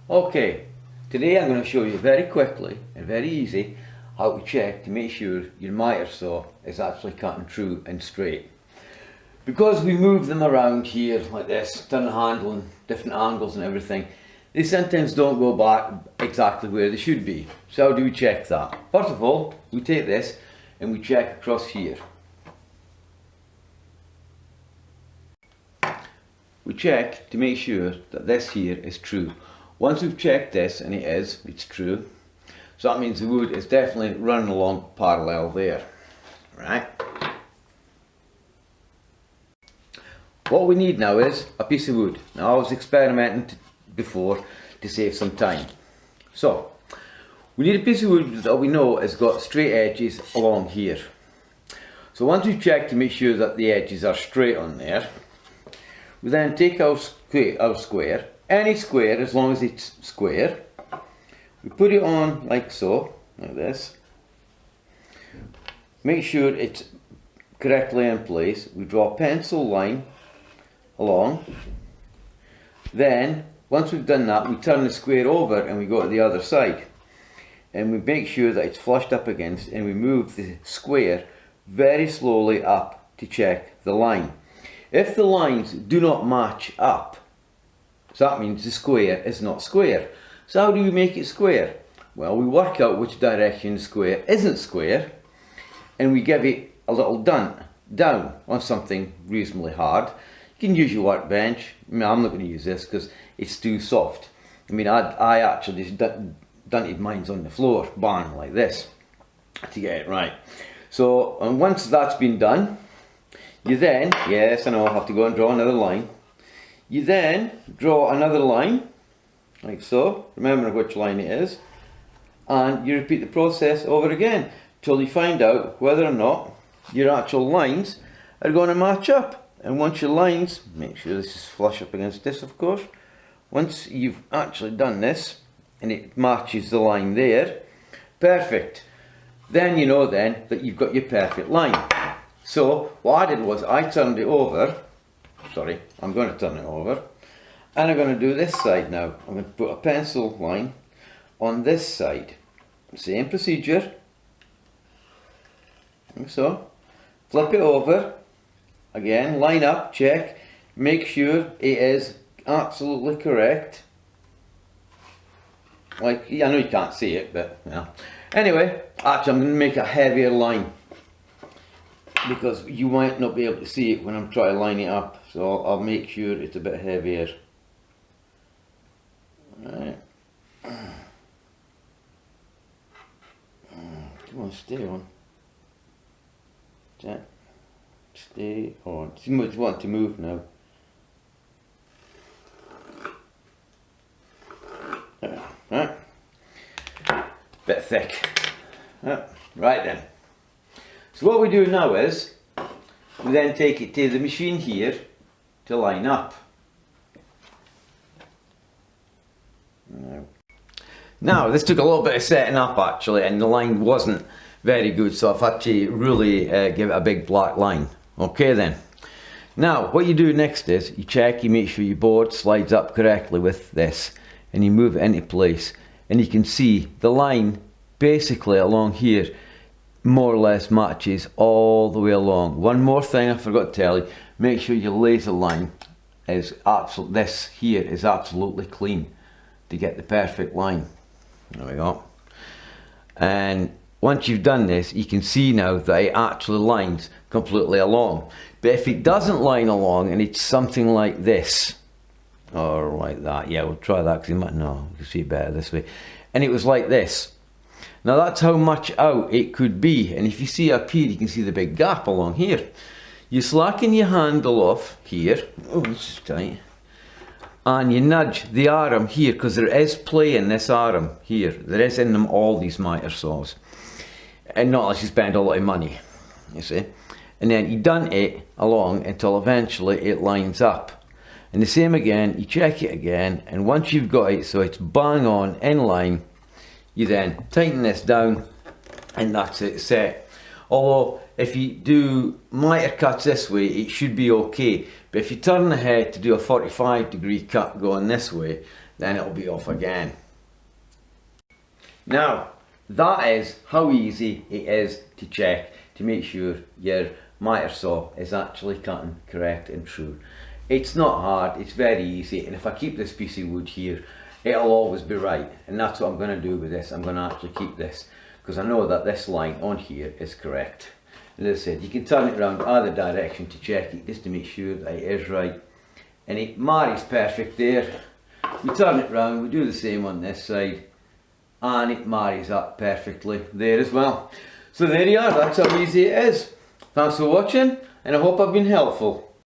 Okay, today I'm going to show you very quickly and very easy how to check to make sure your miter saw is actually cutting true and straight. Because we move them around here like this, turn the handle and different angles and everything, they sometimes don't go back exactly where they should be. So how do we check that? First of all, we take this and we check across here. We check to make sure that this here is true. Once we've checked this and it's true, so that means the wood is definitely running along parallel there, right? What we need now is a piece of wood. Now I was experimenting before to save some time. So, we need a piece of wood that we know has got straight edges along here. So once we've checked to make sure that the edges are straight on there, we then take our square, any square as long as it's square, we put it on like so, like this, make sure it's correctly in place, we draw a pencil line along, then once we've done that we turn the square over and we go to the other side and we make sure that it's flushed up against, and we move the square very slowly up to check the line. If the lines do not match up, so that means the square is not square. So how do we make it square? Well, we work out which direction the square isn't square and we give it a little dunt down on something reasonably hard. You can use your workbench. I'm not going to use this because it's too soft. I actually just dunted mine on the floor, bang, like this, to get it right. So, and once that's been done, you then, yes I know, I have to go and draw another line. You then draw another line, like so, remember which line it is, and you repeat the process over again, till you find out whether or not your actual lines are going to match up. And once your lines, make sure this is flush up against this of course, once you've actually done this, and it matches the line there, perfect. Then you know then that you've got your perfect line. So what I did was I turned it over, sorry, I'm going to turn it over, and I'm going to do this side now. I'm going to put a pencil line on this side. Same procedure, like so. Flip it over, again, line up, check, make sure it is absolutely correct. Like, I know you can't see it, but yeah. Anyway, actually I'm going to make a heavier line, because you might not be able to see it when I'm trying to line it up, so I'll make sure it's a bit heavier. Right. Come on, stay on. Jack, stay on. Too much want to move now. Right. Bit thick. Right then. So what we do now is, we then take it to the machine here to line up. Now this took a little bit of setting up actually, and the line wasn't very good, so I've had to really give it a big black line. Okay then. Now what you do next is, you check, you make sure your board slides up correctly with this, and you move it into place, and you can see the line basically along here more or less matches all the way along. One more thing I forgot to tell you, make sure your laser line is this here is absolutely clean to get the perfect line. There we go. And once you've done this, you can see now that it actually lines completely along. But if it doesn't line along and it's something like this, or like that, yeah, we'll try that because you might know, you can see it better this way, and it was like this. Now that's how much out it could be, and if you see up here you can see the big gap along here. You slacken your handle off here, oh this is tight, and you nudge the arm here, because there is play in this arm here, there is in them all these miter saws, and not unless you spend a lot of money, you see. And then you dunt it along until eventually it lines up. And the same again, you check it again, and once you've got it so it's bang on in line, you then tighten this down and that's it set. Although if you do miter cuts this way it should be okay, but if you turn the head to do a 45 degree cut going this way, then it'll be off again. Now, that is how easy it is to check to make sure your miter saw is actually cutting correct and true. It's not hard, it's very easy, and if I keep this piece of wood here, it'll always be right. And that's what I'm going to do with this. I'm going to actually keep this, because I know that this line on here is correct. And as I said, you can turn it around either direction to check it, just to make sure that it is right. And it marries perfect there. We turn it round, we do the same on this side, and it marries up perfectly there as well. So there you are, that's how easy it is. Thanks for watching, and I hope I've been helpful.